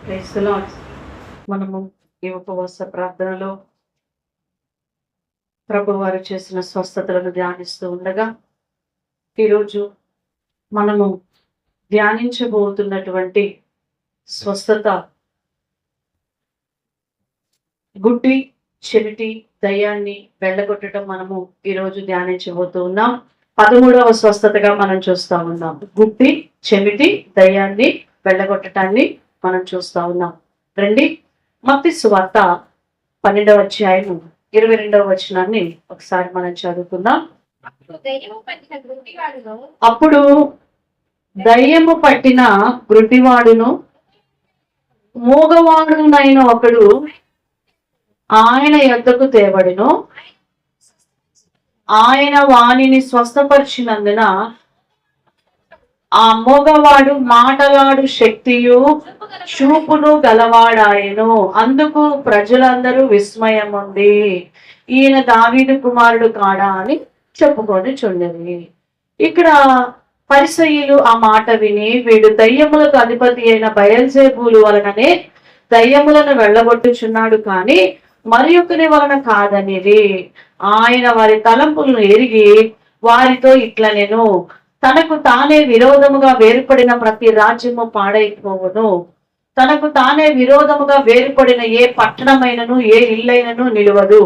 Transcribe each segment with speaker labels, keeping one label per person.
Speaker 1: Praise the lord. మనము ఈ ఉపవాస ప్రార్థనలో ప్రభు వారు చేసిన స్వస్థతలను ధ్యానిస్తూ ఉండగా ఈరోజు మనము ధ్యానించబోతున్నటువంటి స్వస్థత గుడ్డి, చెవిటి దయ్యాన్ని వెళ్ళగొట్టడం మనము ఈరోజు ధ్యానించబోతూ ఉన్నాం. 13వ స్వస్థతగా మనం చూస్తా ఉన్నాం. గుడ్డి, చెవిటి దయ్యాన్ని వెళ్ళగొట్టడాన్ని మనం చూస్తా ఉన్నాం. రండి, మత్తయి సువార్త 12వ అధ్యాయం 22వ వచనాన్ని ఒకసారి మనం చదువుకుందాం. అప్పుడు దయ్యము పట్టిన గుడ్డివాడును మూగవాడునైన ఒకడు ఆయన యొద్దకు తేబడెను. ఆయన వానిని స్వస్థపరిచినందున ఆ మోగవాడు మాటలాడు శక్తియు చూపును గలవాడాయను. అందుకు ప్రజలందరూ విస్మయముంది, ఈయన దావీదు కుమారుడు కాడా అని చెప్పుకొని చుండెను. ఇక్కడ పరిసయ్యులు ఆ మాట విని, వీడు దయ్యములకు అధిపతి అయిన బయల్జెబూలు వలననే దయ్యములను వెళ్ళగొట్టుచున్నాడు కానీ మరి ఒకరి వలన కాదనిది. ఆయన వారి తలంపులను ఎరిగి వారితో ఇట్లనెను, తనకు తానే విరోధముగా వేరుపడిన ప్రతి రాజ్యము పాడైపోవును, తనకు తానే విరోధముగా వేరుపడిన ఏ పట్టణమైనను ఏ ఇల్లైనను నిలువదు.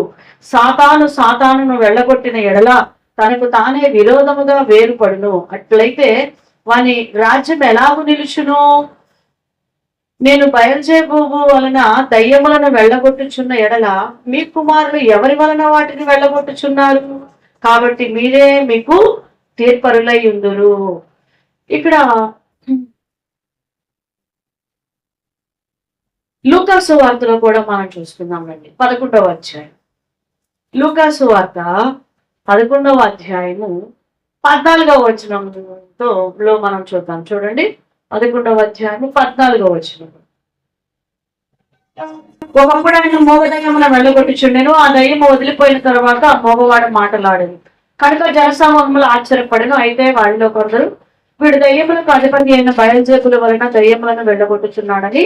Speaker 1: సాతానును వెళ్ళగొట్టిన ఎడల తనకు తానే విరోధముగా వేరుపడును. అట్లయితే వాని రాజ్యం ఎలాగు నిలుచును? నేను బయల్జెబూలు వలన దయ్యములను వెళ్ళగొట్టుచున్న ఎడల మీ కుమారులు ఎవరి వలన వాటిని వెళ్ళగొట్టుచున్నారు? కాబట్టి మీరే మీకు తీర్పరులై ఉందురు. ఇక్కడ లూకాసు వార్తలో కూడా మనం చూసుకుందామండి. 11వ అధ్యాయం, లూకాసు వార్త 11వ అధ్యాయము 14వ వచనంతో మనం చూద్దాం. చూడండి, 11వ అధ్యాయము 14వ వచనం. ఒకప్పుడు ఆయన మోగ దయ్యమును వెళ్ళగొట్టుచుండెను. ఆ దయ్యము వదిలిపోయిన తర్వాత ఆ మోగవాడు మాటలాడేది కనుక జనసమూహములు ఆశ్చర్యపడను. అయితే వారిలో కొందరు, వీడు దయ్యములకు అధిపతి అయిన బయల్జెబూలు వలన దయ్యములను వెళ్ళగొట్టుచున్నాడని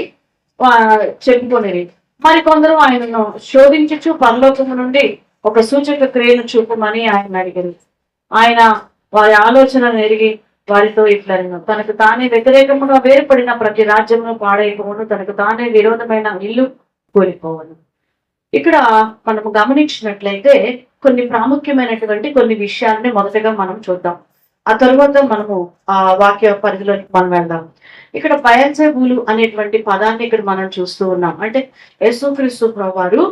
Speaker 1: చెప్పుకొనిరి. మరి కొందరు ఆయనను శోధించుచు పరలోకము నుండి ఒక సూచక క్రియను చూపమని ఆయన అడిగారు. ఆయన వారి ఆలోచనను ఎరిగి వారితో ఇట్లనెను, తనకు తానే వ్యతిరేకముగా వేరుపడిన ప్రతి రాజ్యమును పాడైపోవును, తనకు తానే విరోధమైన ఇల్లు కూలిపోవను. ఇక్కడ మనము గమనించినట్లయితే కొన్ని ప్రాముఖ్యమైనటువంటి కొన్ని విషయాలని మొదటగా మనం చూద్దాం. ఆ తర్వాత మనము ఆ వాక్య పరిధిలోకి మనం వెళ్దాం. ఇక్కడ బయల్జెబూలు అనేటువంటి పదాన్ని ఇక్కడ మనం చూస్తూ ఉన్నాం. అంటే యేసుక్రీస్తు ప్రభువారు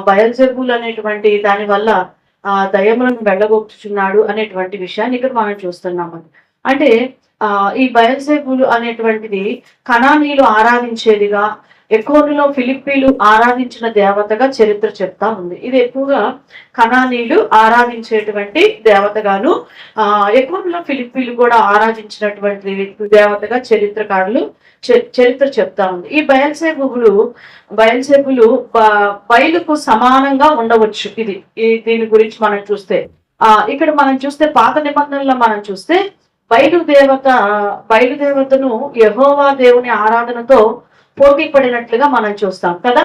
Speaker 1: బయల్జెబూలు అనేటువంటి దాని వల్ల దయ్యములను వెళ్ళగొట్టుచున్నాడు అనేటువంటి విషయాన్ని ఇక్కడ మనం చూస్తున్నాం. అంటే ఈ బయల్జెబూలు అనేటువంటిది కనానీయులు ఆరాధించేదిగా, ఎక్కువలో ఫిలిప్పీలు ఆరాధించిన దేవతగా చరిత్ర చెప్తా ఉంది. ఇది ఎక్కువగా కనానీయులు ఆరాధించేటువంటి దేవతగాను, ఎక్కువలో ఫిలిప్పీలు కూడా ఆరాధించినటువంటి దేవతగా చరిత్రకారులు చరిత్ర చెప్తా ఉంది. ఈ బయల్జెబూలు బయలుకు సమానంగా ఉండవచ్చు. దీని గురించి మనం చూస్తే ఇక్కడ మనం చూస్తే పాత నిబంధనలో మనం చూస్తే బయలుదేవతను యెహోవా దేవుని ఆరాధనతో పోటీ పడినట్లుగా మనం చూస్తాం కదా.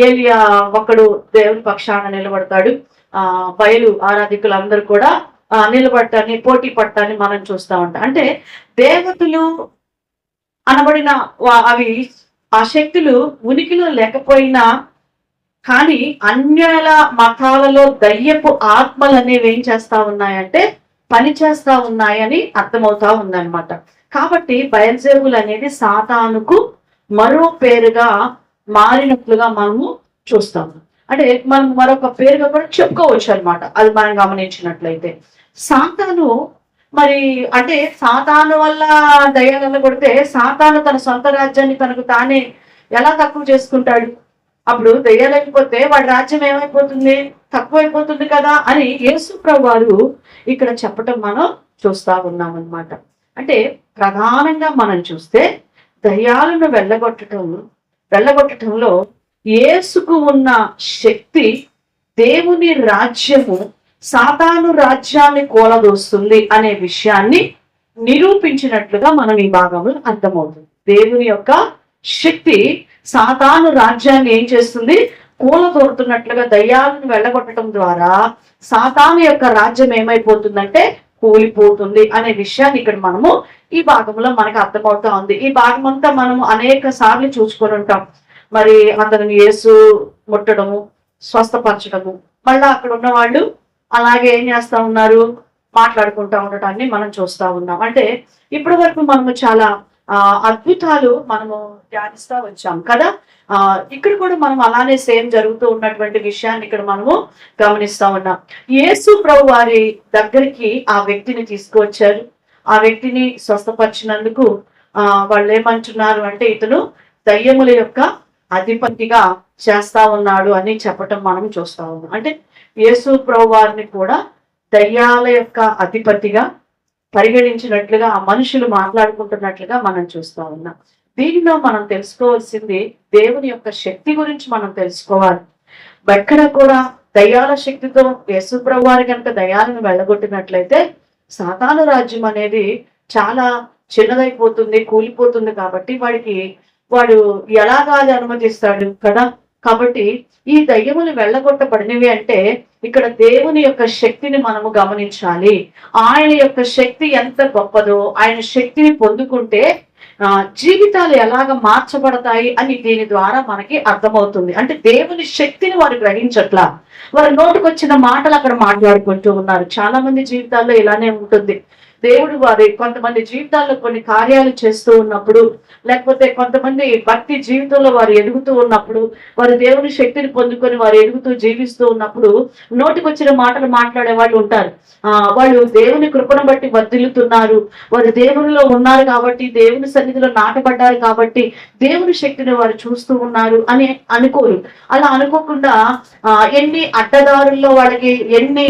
Speaker 1: ఏలియా ఒకడు దేవుని పక్షాన నిలబడతాడు, బయలు ఆరాధికులందరూ కూడా నిలబడటాన్ని పోటీ పడటాన్ని మనం చూస్తా ఉంటాం. అంటే దేవతలు అనబడిన అవి ఆ శక్తులు ఉనికిలో లేకపోయినా కానీ అన్యుల మతాలలో దయ్యపు ఆత్మలు అనేవి ఏం చేస్తా ఉన్నాయంటే పని చేస్తా ఉన్నాయని అర్థమవుతా ఉందన్నమాట. కాబట్టి బయల్జెబూలు అనేది సాతానుకు మరో పేరుగా మారినట్లుగా మనము చూస్తాము. అంటే మనం మరొక పేరుగా కూడా చెప్పుకోవచ్చు అనమాట. అది మనం గమనించినట్లయితే సాతాను మరి అంటే సాతాను వల్ల దయ్యాలను కొడితే సాతాను తన సొంత రాజ్యాన్ని తనకు తానే ఎలా తక్కువ చేసుకుంటాడు? అప్పుడు దయ్యాలైపోతే వాడి రాజ్యం ఏమైపోతుంది? తక్కువైపోతుంది కదా అని యేసు ప్రభువారు ఇక్కడ చెప్పటం మనం చూస్తా ఉన్నాం అన్నమాట. అంటే ప్రధానంగా మనం చూస్తే దయ్యాలను వెళ్ళగొట్టడంలో యేసుకు ఉన్న శక్తి దేవుని రాజ్యము సాతాను రాజ్యాన్ని కూలదోస్తుంది అనే విషయాన్ని నిరూపించినట్లుగా మనం ఈ భాగంలో అర్థమవుతుంది. దేవుని యొక్క శక్తి సాతాను రాజ్యాన్ని ఏం చేస్తుంది? కూలదోరుతున్నట్లుగా దయ్యాలను వెళ్ళగొట్టడం ద్వారా సాతాను యొక్క రాజ్యం ఏమైపోతుందంటే కూలిపోతుంది అనే విషయాన్ని ఇక్కడ మనము ఈ భాగంలో మనకు అర్థమవుతా ఉంది. ఈ భాగం అంతా మనము అనేక సార్లు చూసుకొని ఉంటాం. మరి అతను యేసు ముట్టడము, స్వస్థపరచడము, మళ్ళా అక్కడ ఉన్న వాళ్ళు అలాగే ఏం చేస్తా ఉన్నారు? మాట్లాడుకుంటా ఉండటాన్ని మనం చూస్తా ఉన్నాం. అంటే ఇప్పటి వరకు మనము చాలా అద్భుతాలు మనము ధ్యానిస్తా వచ్చాం కదా. ఇక్కడ కూడా మనం అలానే సేమ్ జరుగుతూ ఉన్నటువంటి విషయాన్ని ఇక్కడ మనము గమనిస్తా ఉన్నాం. యేసు ప్రభు వారి దగ్గరికి ఆ వ్యక్తిని తీసుకువచ్చారు. ఆ వ్యక్తిని స్వస్థపరిచినందుకు వాళ్ళు ఏమంటున్నారు అంటే ఇతను దయ్యముల యొక్క అధిపతిగా చేస్తా ఉన్నాడు అని చెప్పటం మనం చూస్తా ఉన్నాం. అంటే యేసు ప్రభు వారిని కూడా దయ్యాల యొక్క అధిపతిగా పరిగణించినట్లుగా ఆ మనుషులు మాట్లాడుకుంటున్నట్లుగా మనం చూస్తా ఉన్నాం. దీనిలో మనం తెలుసుకోవాల్సింది దేవుని యొక్క శక్తి గురించి మనం తెలుసుకోవాలి. ఎక్కడ కూడా దయ్యాల శక్తితో యేసు ప్రభు వారి కనుక దయ్యాలను వెళ్ళగొట్టినట్లయితే సాతాను రాజ్యం అనేది చాలా చిన్నదైపోతుంది, కూలిపోతుంది. కాబట్టి వాడు ఎలాగా అది అనుమతిస్తాడు కదా. కాబట్టి ఈ దయ్యములు వెళ్ళగొట్టబడినవి అంటే ఇక్కడ దేవుని యొక్క శక్తిని మనము గమనించాలి. ఆయన యొక్క శక్తి ఎంత గొప్పదో, ఆయన శక్తిని పొందుకుంటే జీవితాలు ఎలాగ మార్చబడతాయి అని దీని ద్వారా మనకి అర్థమవుతుంది. అంటే దేవుని శక్తిని వారు గ్రహించట్లా, వారి నోటికొచ్చిన మాటలు అక్కడ మాట్లాడుకుంటూ ఉన్నారు. చాలా మంది జీవితాల్లో ఇలానే ఉంటుంది. దేవుడు వారి కొంతమంది జీవితాల్లో కొన్ని కార్యాలు చేస్తూ ఉన్నప్పుడు, లేకపోతే కొంతమంది భక్తి జీవితంలో వారు ఎదుగుతూ ఉన్నప్పుడు, వారు దేవుని శక్తిని పొందుకొని వారు ఎదుగుతూ జీవిస్తూ ఉన్నప్పుడు నోటికొచ్చిన మాటలు మాట్లాడే వాళ్ళు ఉంటారు. వాళ్ళు దేవుని కృపను బట్టి వర్ధిల్లుతున్నారు, వారు దేవునిలో ఉన్నారు కాబట్టి, దేవుని సన్నిధిలో నాటబడ్డారు కాబట్టి దేవుని శక్తిని వారు చూస్తూ ఉన్నారు అని అనుకోరు. అలా అనుకోకుండా ఎన్ని అడ్డదారుల్లో వాళ్ళకి ఎన్ని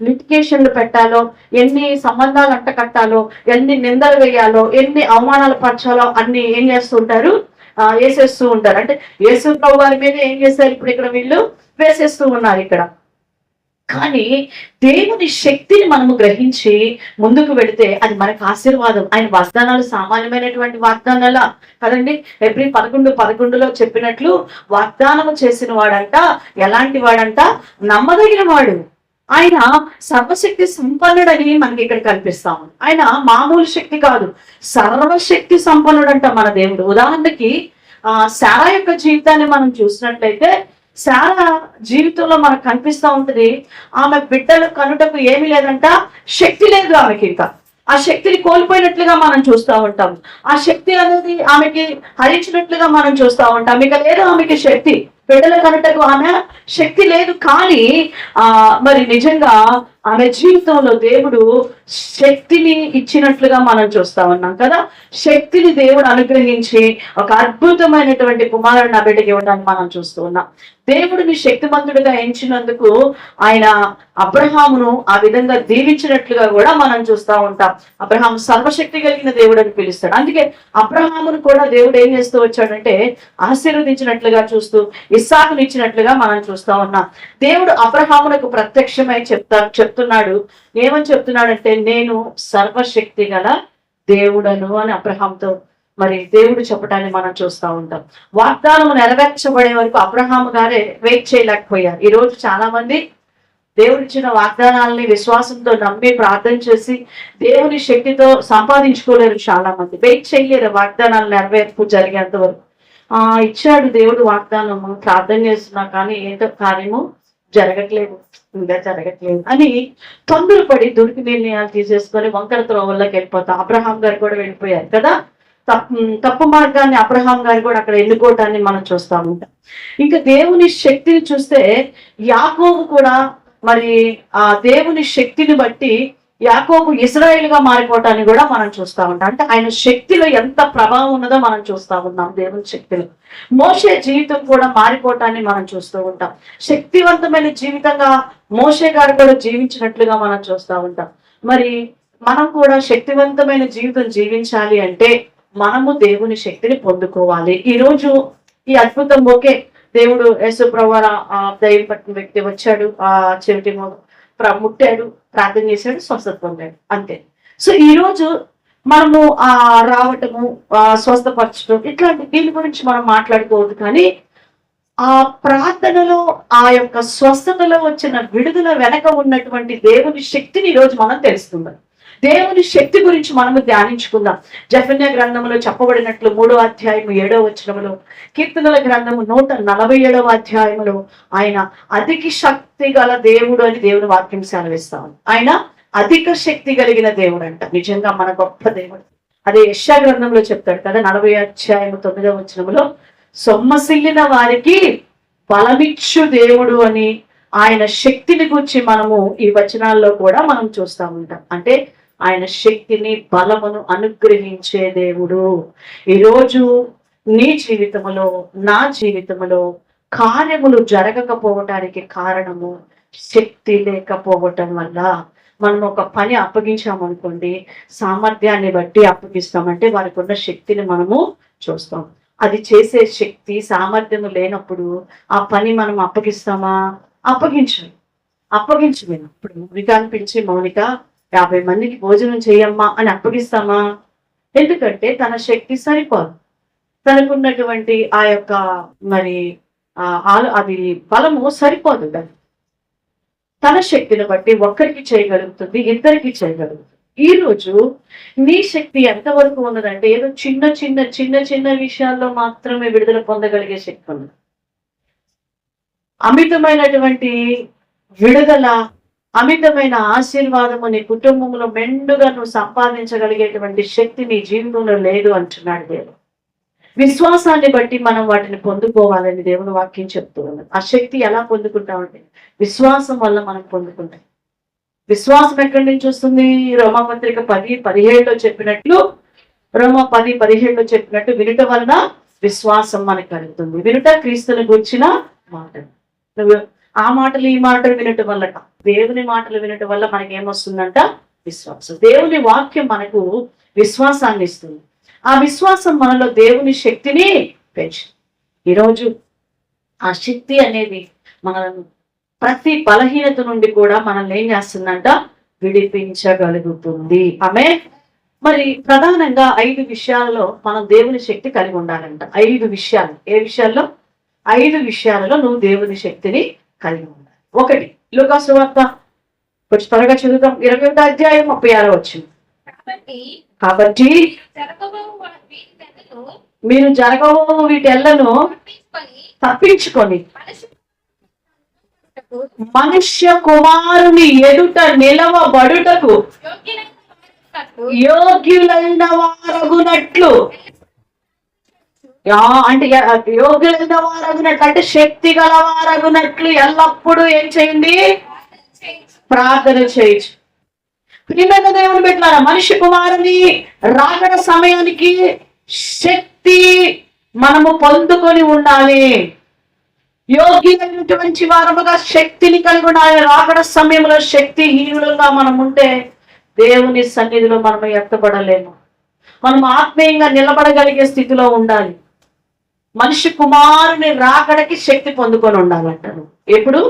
Speaker 1: లిటికేషన్లు పెట్టాలో, ఎన్ని సంబంధాలు అంట కట్టాలో, ఎన్ని నిందలు వేయాలో, ఎన్ని అవమానాలు పరచాలో అన్ని ఏం చేస్తుంటారు? వేసేస్తూ ఉంటారు. అంటే యేసు ప్రభు వారి మీద ఏం చేశారు? ఇప్పుడు ఇక్కడ వీళ్ళు వేసేస్తూ ఉన్నారు ఇక్కడ. కానీ దేవుని శక్తిని మనము గ్రహించి ముందుకు వెళితే అది మనకు ఆశీర్వాదం. ఆయన వాగ్దానాలు సామాన్యమైనటువంటి వాగ్దానాల కదండి. ఎబ్రీ 11:11లో చెప్పినట్లు వాగ్దానము చేసిన వాడంట ఎలాంటి వాడంట? నమ్మదగిన వాడు. ఆయన సర్వశక్తి సంపన్నుడని మనకి ఇక్కడ కనిపిస్తాము. ఆయన మామూలు శక్తి కాదు, సర్వశక్తి సంపన్నుడంట మన దేవుడు. ఉదాహరణకి శారా యొక్క జీవితాన్ని మనం చూసినట్లయితే శారా జీవితంలో మనకు కనిపిస్తూ ఉంటుంది. ఆమె బిడ్డలు కనుటకు ఏమీ లేదంట, శక్తి లేదు ఆమెకి. ఇంకా ఆ శక్తిని కోల్పోయినట్లుగా మనం చూస్తూ ఉంటాం. ఆ శక్తి అనేది ఆమెకి హరించినట్లుగా మనం చూస్తూ ఉంటాం. ఇక లేదు ఆమెకి శక్తి, బిడ్డల కనుటకు ఆమె శక్తి లేదు. కానీ మరి నిజంగా ఆమె జీవితంలో దేవుడు శక్తిని ఇచ్చినట్లుగా మనం చూస్తా ఉన్నాం కదా. శక్తిని దేవుడు అనుగ్రహించి ఒక అద్భుతమైనటువంటి కుమారుడు నా బిడ్డకి ఇవ్వడానికి మనం చూస్తూ ఉన్నాం. దేవుడిని శక్తిమంతుడిగా ఎంచినందుకు ఆయన అబ్రహామును ఆ విధంగా దీవించినట్లుగా కూడా మనం చూస్తూ ఉంటాం. అబ్రహాము సర్వశక్తి కలిగిన దేవుడు అని పిలుస్తాడు. అందుకే అబ్రహామును కూడా దేవుడు ఏం చేస్తూ వచ్చాడంటే ఆశీర్వదించినట్లుగా చూస్తూ ఇస్సాకుని ఇచ్చినట్లుగా మనం చూస్తా ఉన్నాం. దేవుడు అబ్రహామునకు ప్రత్యక్షమై చెప్తున్నాడు. ఏమని చెప్తున్నాడంటే నేను సర్వశక్తి గల దేవుడను అని అబ్రహాంతో మరి దేవుడు చెప్పడాన్ని మనం చూస్తూ ఉంటాం. వాగ్దానము నెరవేర్చబడే వరకు అబ్రహాము గారే వెయిట్ చేయలేకపోయారు. ఈ రోజు చాలా మంది దేవుడిచ్చిన వాగ్దానాలని విశ్వాసంతో నమ్మి ప్రార్థన చేసి దేవుని శక్తితో సంపాదించుకోలేరు. చాలా మంది వెయిట్ చేయలేరు వాగ్దానాలు నెరవేర్పు జరిగేంత వరకు. ఇచ్చాడు దేవుడు వాగ్దానము, ప్రార్థన చేస్తున్నా కానీ ఏంటో కార్యము జరగట్లేదు, ఇంకా జరగట్లేదు అని తొందరపడి దురికి నిర్ణయాలు తీసేసుకొని వంకర త్రోవల్లోకి వెళ్ళిపోతాం. అబ్రహాం గారు కూడా వెళ్ళిపోయారు కదా. తప్పు మార్గాన్ని అబ్రహాం గారు కూడా అక్కడ ఎన్నుకోవటాన్ని మనం చూస్తా ఉంటాం. ఇంకా దేవుని శక్తిని చూస్తే యాకోబు కూడా మరి ఆ దేవుని శక్తిని బట్టి యాకోబు ఇశ్రాయేల్ గా మారిపోవటాన్ని కూడా మనం చూస్తా ఉంటాం. అంటే ఆయన శక్తిలో ఎంత ప్రభావం ఉన్నదో మనం చూస్తా ఉన్నాం. దేవుని శక్తిలో మోషే జీవితం కూడా మారిపోవటాన్ని మనం చూస్తూ ఉంటాం. శక్తివంతమైన జీవితంగా మోషే గారు కూడా జీవించినట్లుగా మనం చూస్తా ఉంటాం. మరి మనం కూడా శక్తివంతమైన జీవితం జీవించాలి అంటే మనము దేవుని శక్తిని పొందుకోవాలి. ఈ రోజు ఈ అద్భుతం ఓకే, దేవుడు యేసు ప్రభువు దైవం పట్టిన వ్యక్తి వచ్చాడు, ఆ చెవిటి ముట్టాడు, ప్రార్థన చేశాడు, స్వస్థత పొందాడు, అంతే. సో ఈ రోజు మనము రావటము, స్వస్థపరచడం, ఇట్లాంటి దీని గురించి మనం మాట్లాడుకోవద్దు. కానీ ఆ ప్రార్థనలో, ఆ యొక్క స్వస్థతలో వచ్చిన విడుదల వెనక ఉన్నటువంటి దేవుని శక్తిని ఈరోజు మనం తెలుసుకుందాం. దేవుని శక్తి గురించి మనము ధ్యానించుకుందాం. జెఫన్యా గ్రంథంలో చెప్పబడినట్లు 3వ అధ్యాయము 7వ వచనములో, కీర్తనల గ్రంథము 147వ అధ్యాయములో ఆయన అధిక శక్తి గల దేవుడు అని దేవుని వాక్యం సెలవిస్తాం. ఆయన అధిక శక్తి కలిగిన దేవుడు అంట. నిజంగా మన గొప్ప దేవుడు. అదే యెషయా గ్రంథంలో చెప్తాడు కదా, 40వ అధ్యాయము 9వ వచనములో, సొమ్మసిల్లిన వారికి బలమిచ్చు దేవుడు అని ఆయన శక్తిని గురించి మనము ఈ వచనాల్లో కూడా మనం చూస్తూ ఉంటాం. అంటే ఆయన శక్తిని, బలమును అనుగ్రహించే దేవుడు. ఈరోజు నీ జీవితంలో, నా జీవితంలో కార్యములు జరగకపోవటానికి కారణము శక్తి లేకపోవటం వల్ల. మనం ఒక పని అప్పగించామనుకోండి, సామర్థ్యాన్ని బట్టి అప్పగిస్తామంటే వారికి ఉన్న శక్తిని మనము చూస్తాం. అది చేసే శక్తి, సామర్థ్యము లేనప్పుడు ఆ పని మనం అప్పగిస్తామా? అప్పగించము. ఇప్పుడు మౌనిక అనిపించి, మౌనిక 50 మందికి భోజనం చేయమ్మా అని అప్పగిస్తామా? ఎందుకంటే తన శక్తి సరిపోదు. తనకున్నటువంటి ఆ యొక్క మరి అది బలము సరిపోదు. తన శక్తిని బట్టి ఒక్కరికి చేయగలుగుతుంది, ఇద్దరికి చేయగలుగుతుంది. ఈ రోజు నీ శక్తి ఎంతవరకు ఉన్నదంటే, ఏదో చిన్న చిన్న చిన్న చిన్న విషయాల్లో మాత్రమే విడుదల పొందగలిగే శక్తి ఉంది. అమితమైనటువంటి విడుదల, అమితమైన ఆశీర్వాదము నీ కుటుంబంలో మెండుగా నువ్వు సంపాదించగలిగేటువంటి శక్తి నీ జీవితంలో లేదు అంటున్నాడు దేవుడు. విశ్వాసాన్ని బట్టి మనం వాటిని పొందుకోవాలని దేవుని వాక్యం చెప్తూ ఉన్నది. ఆ శక్తి ఎలా పొందుకుంటామంటే విశ్వాసం వల్ల మనం పొందుకుంటాం. విశ్వాసం ఎక్కడి నుంచి వస్తుంది? రోమాపత్రిక 10:17 చెప్పినట్లు, రోమా 10:17 చెప్పినట్టు, వినుట వలన విశ్వాసం మనకు కలుగుతుంది. వినుట క్రీస్తుని గురించిన మాటలు. నువ్వు ఆ మాటలు ఈ మాటలు వినటం వల్ల, దేవుని మాటలు వినటం వల్ల మనకి ఏమొస్తుందంట? విశ్వాసం. దేవుని వాక్యం మనకు విశ్వాసాన్ని ఇస్తుంది. ఆ విశ్వాసం మనలో దేవుని శక్తిని పెంచు. ఈరోజు ఆ శక్తి అనేది మనల్ని ప్రతి బలహీనత నుండి కూడా మనల్ని ఏం చేస్తుందంట? విడిపించగలుగుతుంది. ఆమె మరి ప్రధానంగా 5 విషయాలలో మనం దేవుని శక్తి కలిగి ఉండాలంట. 5 విషయాలు. ఏ విషయాల్లో? 5 విషయాలలో నువ్వు దేవుని శక్తిని కలిగి ఉండాలి. 1, లూకా సువార్త కొంచెం త్వరగా చదువుతాం, 21వ అధ్యాయం 36వ వచనం. కాబట్టి మీరు జరగబో వీటెల్లను తప్పించుకొని మనుష్య కుమారుని ఎదుట నిలవబడుటకు యోగ్యులైన వారగునట్లు. అంటే యోగ్యులైన వారగునట్లు అంటే శక్తి గల వారగునట్లు ఎల్లప్పుడూ ఏం చేయండి? ప్రార్థన చేయొచ్చు. ప్రియమైన దేవుని బిడ్డలారా, మనిషి కుమారుని రాకడ సమయానికి శక్తి మనము పొందుకొని ఉండాలి. యోగ్యులైనటువంటి వారముగా శక్తిని కలిగి ఉండాలి. రాకడ సమయంలో శక్తిహీనులుగా మనం ఉంటే దేవుని సన్నిధిలో మనం ఎత్తబడలేము. మనం ఆత్మీయంగా నిలబడగలిగే స్థితిలో ఉండాలి. మనిషి కుమారుని రాకడకి శక్తి పొందుకొని ఉండాలంటారు. ఎప్పుడు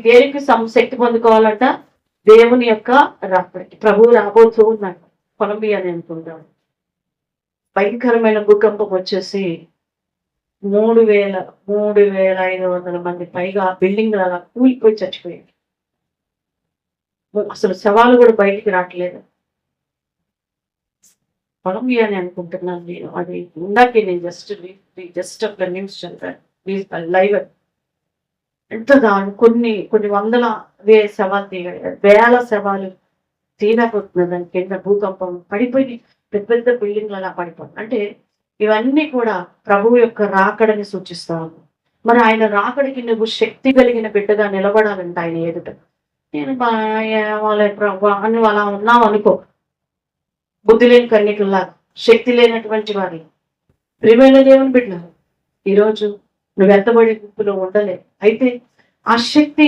Speaker 1: దేనికి శక్తి పొందుకోవాలంట? దేవుని యొక్క రాకడకి. ప్రభువు రాబోతూ ఉన్నాడు. కొలంబియా అని అనుకుంటాడు. భయంకరమైన భూకంపం వచ్చేసి 3,500 మంది పైగా బిల్డింగ్ అలా కూలిపోయి చచ్చిపోయారు. అసలు శవాలు కూడా బయటికి రావట్లేదు. కొలంబియా అని అనుకుంటున్నాను నేను. అది ఇందాకే నేను జస్ట్ ఒక న్యూస్ చదివాను లైవ్. ఎంత కొన్ని వందల శవాలు తీయగలిగారు. వేల శవాలు తీయలేకపోతున్నారు. దాని కింద భూకంపం పడిపోయి పెద్ద పెద్ద బిల్డింగ్లు అలా పడిపోయి. అంటే ఇవన్నీ కూడా ప్రభువు యొక్క రాకడని సూచిస్తాను. మరి ఆయన రాకడికి నువ్వు శక్తి కలిగిన బిడ్డగా నిలబడాలంట ఆయన ఎదుట. నేను ప్రభు అని అలా ఉన్నావు అనుకో, బుద్ధి లేని కన్యకుల్లాగా, శక్తి లేనటువంటి వారి. ప్రియమైన దేవుని బిడ్డ, ఈరోజు నువ్వు ఎంతబడి గుంపులో ఉండలే. అయితే ఆ శక్తి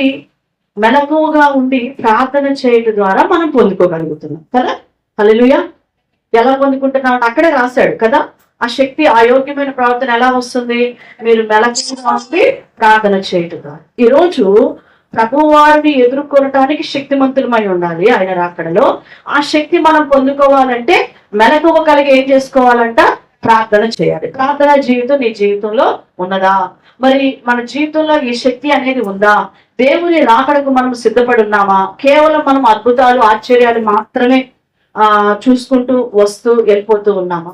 Speaker 1: మెలకువగా ఉండి ప్రార్థన చేయడం ద్వారా మనం పొందుకోగలుగుతున్నాం కదా. హల్లెలూయా. ఎలా పొందుకుంటున్నావు అంటే అక్కడే రాశాడు కదా. ఆ శక్తి, ఆ యోగ్యమైన ప్రార్థన ఎలా వస్తుంది? మీరు మెలకువగా ఉండి ప్రార్థన చేయడం ద్వారా. ఈరోజు ప్రభువారిని ఎదుర్కొనటానికి శక్తిమంతులమై ఉండాలి ఆయన రాకడలో. ఆ శక్తి మనం పొందుకోవాలంటే మెలకువ కలిగి ఏం చేసుకోవాలంట? ప్రార్థన చేయాలి. ప్రార్థన జీవితం నీ జీవితంలో ఉన్నదా? మరి మన జీవితంలో ఈ శక్తి అనేది ఉందా? దేవుని రాకడకు మనం సిద్ధపడి ఉన్నామా? కేవలం మనం అద్భుతాలు ఆశ్చర్యాలు మాత్రమే చూసుకుంటూ వస్తూ వెళ్ళిపోతూ ఉన్నామా?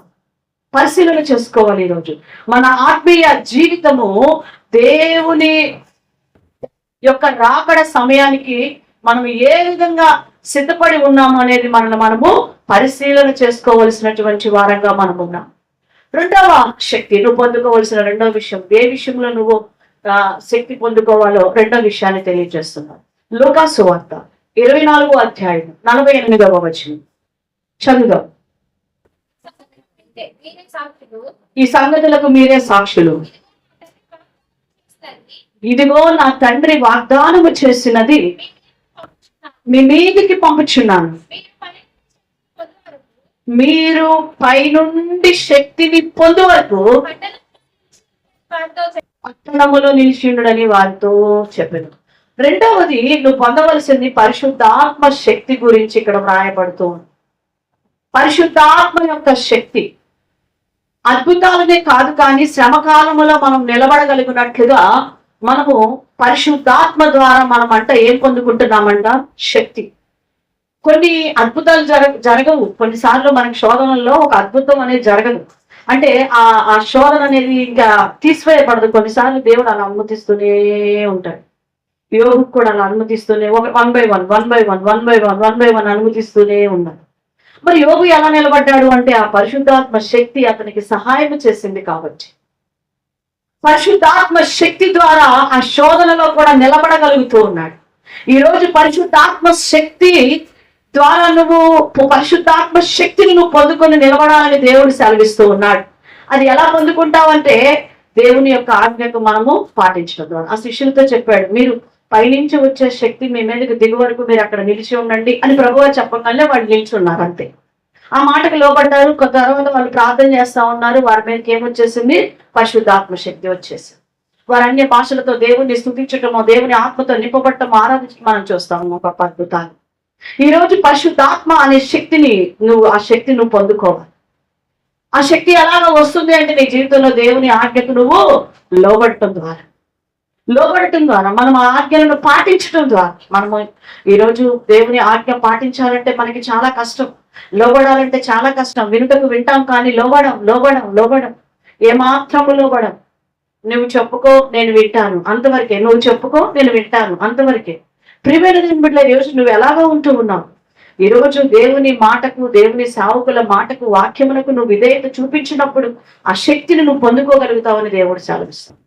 Speaker 1: పరిశీలన చేసుకోవాలి. ఈరోజు మన ఆత్మీయ జీవితము దేవుని యొక్క రాకడ సమయానికి మనం ఏ విధంగా సిద్ధపడి ఉన్నాము అనేది మనము పరిశీలన చేసుకోవలసినటువంటి వారంగా మనం ఉన్నాం. రెండవ శక్తి నువ్వు పొందుకోవలసిన రెండవ విషయం, ఏ విషయంలో నువ్వు శక్తి పొందుకోవాలో రెండవ విషయాన్ని తెలియజేస్తున్నాను. లూకా సువార్త 24వ అధ్యాయం 48వ వచనం చదువుదాం. ఈ సంగతులకు మీరే సాక్షులు. ఇదిగో నా తండ్రి వాగ్దానము చేసినది మీ మీదికి పంపుచున్నాను. మీరు పైనుండి శక్తిని పొందు వరకు పట్టణములో నిలిచిండుడని వారితో చెప్పాను. రెండవది నువ్వు పొందవలసింది పరిశుద్ధాత్మ శక్తి గురించి ఇక్కడ వ్రాయబడుతూ. పరిశుద్ధాత్మ యొక్క శక్తి అద్భుతాలనే కాదు, కానీ శ్రమకాలములో మనం నిలబడగలిగినట్లుగా మనము పరిశుద్ధాత్మ ద్వారా మనం ఏం పొందుకుంటున్నామంట? శక్తి. కొన్ని అద్భుతాలు జరగవు. కొన్నిసార్లు మనకి శోధనల్లో ఒక అద్భుతం అనేది జరగదు. అంటే ఆ శోధన అనేది ఇంకా తీసివేయబడదు. కొన్నిసార్లు దేవుడు అలా అనుమతిస్తూనే ఉంటాడు. యోగుకు కూడా అలా అనుమతిస్తూనే వన్ బై వన్ అనుమతిస్తూనే ఉన్నాడు. మరి యోగు ఎలా నిలబడ్డాడు అంటే ఆ పరిశుద్ధాత్మ శక్తి అతనికి సహాయం చేసింది కాబట్టి. పరిశుద్ధాత్మ శక్తి ద్వారా ఆ శోధనలో కూడా నిలబడగలుగుతూ ఉన్నాడు. ఈ రోజు పరిశుద్ధాత్మ శక్తి ద్వారా నువ్వు పరిశుద్ధాత్మ శక్తిని నువ్వు పొందుకొని నిలబడాలని దేవుడు సెలవిస్తూ ఉన్నాడు. అది ఎలా పొందుకుంటావంటే దేవుని యొక్క ఆజ్ఞకు మనము పాటించడం ద్వారా. ఆ శిష్యులతో చెప్పాడు, మీరు పైనుంచి వచ్చే శక్తి మీ మీదకి దిగు వరకు మీరు అక్కడ నిలిచి ఉండండి అని ప్రభువు చెప్పగానే వాళ్ళు నిలిచి ఉన్నారు. అంతే. ఆ మాటకు లోబడ్డారు. తర్వాత వాళ్ళు ప్రార్థన చేస్తా ఉన్నారు. వారి మీదకి ఏమొచ్చేసింది? పరిశుద్ధాత్మ శక్తి వచ్చేసింది. వారు అన్య భాషలతో దేవుని స్తుతించటమో, దేవుని ఆత్మతో నింపబడటం, ఆరాధించడం మనం చూస్తాము. ఒక అద్భుతాలు. ఈ రోజు పరిశుద్ధాత్మ అనే శక్తిని ఆ శక్తి నువ్వు పొందుకోవాలి. ఆ శక్తి ఎలాగో వస్తుంది అంటే నీ జీవితంలో దేవుని ఆజ్ఞకు నువ్వు లోబడటం ద్వారా మనం ఆ ఆజ్ఞలను పాటించడం ద్వారా. మనము ఈరోజు దేవుని ఆజ్ఞ పాటించాలంటే మనకి చాలా కష్టం. లోబడాలంటే చాలా కష్టం. వినుటకు వింటాం, కానీ లోబడం ఏమాత్రము లోబడం. నువ్వు చెప్పుకో నేను వింటాను అంతవరకే, నువ్వు చెప్పుకో నేను వింటాను అంతవరకే. ప్రియమైన దేవుని బిడ్డలారా, ఈరోజు నువ్వు ఎలాగా ఉంటూ ఉన్నావు? ఈరోజు దేవుని మాటకు, దేవుని సేవకుల మాటకు, వాక్యములకు నువ్వు విధేయత చూపించినప్పుడు ఆ శక్తిని నువ్వు పొందుకోగలుగుతావని దేవుడు సెలవిస్తాడు.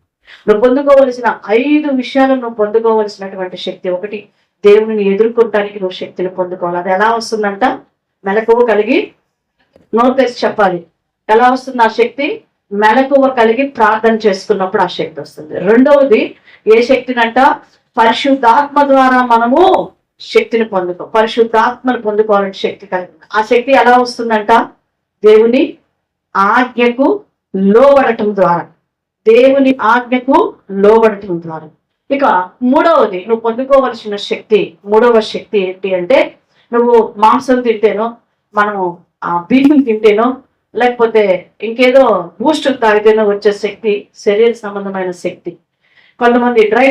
Speaker 1: నువ్వు పొందుకోవలసిన 5 విషయాలు నువ్వు పొందుకోవలసినటువంటి శక్తి. 1, దేవుని ఎదుర్కొనటానికి నువ్వు శక్తిని పొందుకోవాలి. అది ఎలా వస్తుందంట? మెలకువ కలిగి, నోరు తెరిచి చెప్పాలి. ఎలా వస్తుంది ఆ శక్తి? మెలకువ కలిగి ప్రార్థన చేసుకున్నప్పుడు ఆ శక్తి వస్తుంది. రెండవది ఏ శక్తినంట? పరిశుద్ధాత్మ ద్వారా మనము శక్తిని పరిశుద్ధాత్మను పొందుకోవాలని శక్తి కలిగి. ఆ శక్తి ఎలా వస్తుందంట? దేవుని ఆజ్ఞకు లోబడటం ద్వారా. ఇక మూడవది నువ్వు పొందుకోవలసిన శక్తి, మూడవ శక్తి ఏంటి అంటే, నువ్వు మాంసం తింటేనో, మనము బియ్యం తింటేనో, లేకపోతే ఇంకేదో బూస్ట్ తాగితేనో వచ్చే శక్తి శరీర సంబంధమైన శక్తి. కొంతమంది డ్రై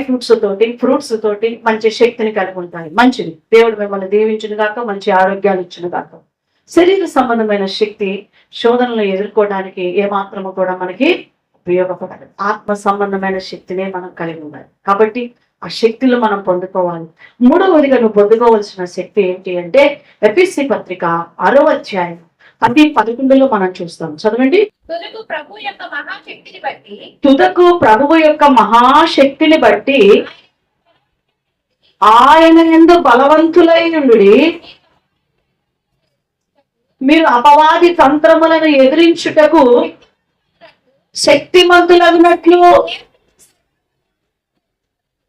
Speaker 1: ఫ్రూట్స్ తోటి మంచి శక్తిని కలిగి ఉంటాయి. మంచిది. దేవుడు మిమ్మల్ని దీవించును గాక, మంచి ఆరోగ్యాలు ఇచ్చును గాక. శరీర సంబంధమైన శక్తి శోధనలు ఎదుర్కోవడానికి ఏమాత్రము కూడా మనకి ఉపయోగపడదు. ఆత్మ సంబంధమైన శక్తినే మనం కలిగి ఉండాలి. కాబట్టి ఆ శక్తులు మనం పొందుకోవాలి. మూడవదిగా నువ్వు పొందుకోవాల్సిన శక్తి ఏంటి అంటే, ఎఫెసీ పత్రిక 6వ అధ్యాయం 10-11 మనం చూస్తాం. చదవండి. తుదకు ప్రభువు యొక్క మహాశక్తిని బట్టి ఆయన యందు బలవంతులై ఉండుడి, మీరు అపవాది తంత్రములను ఎదిరించుటకు శక్తిమంతులగినట్లు.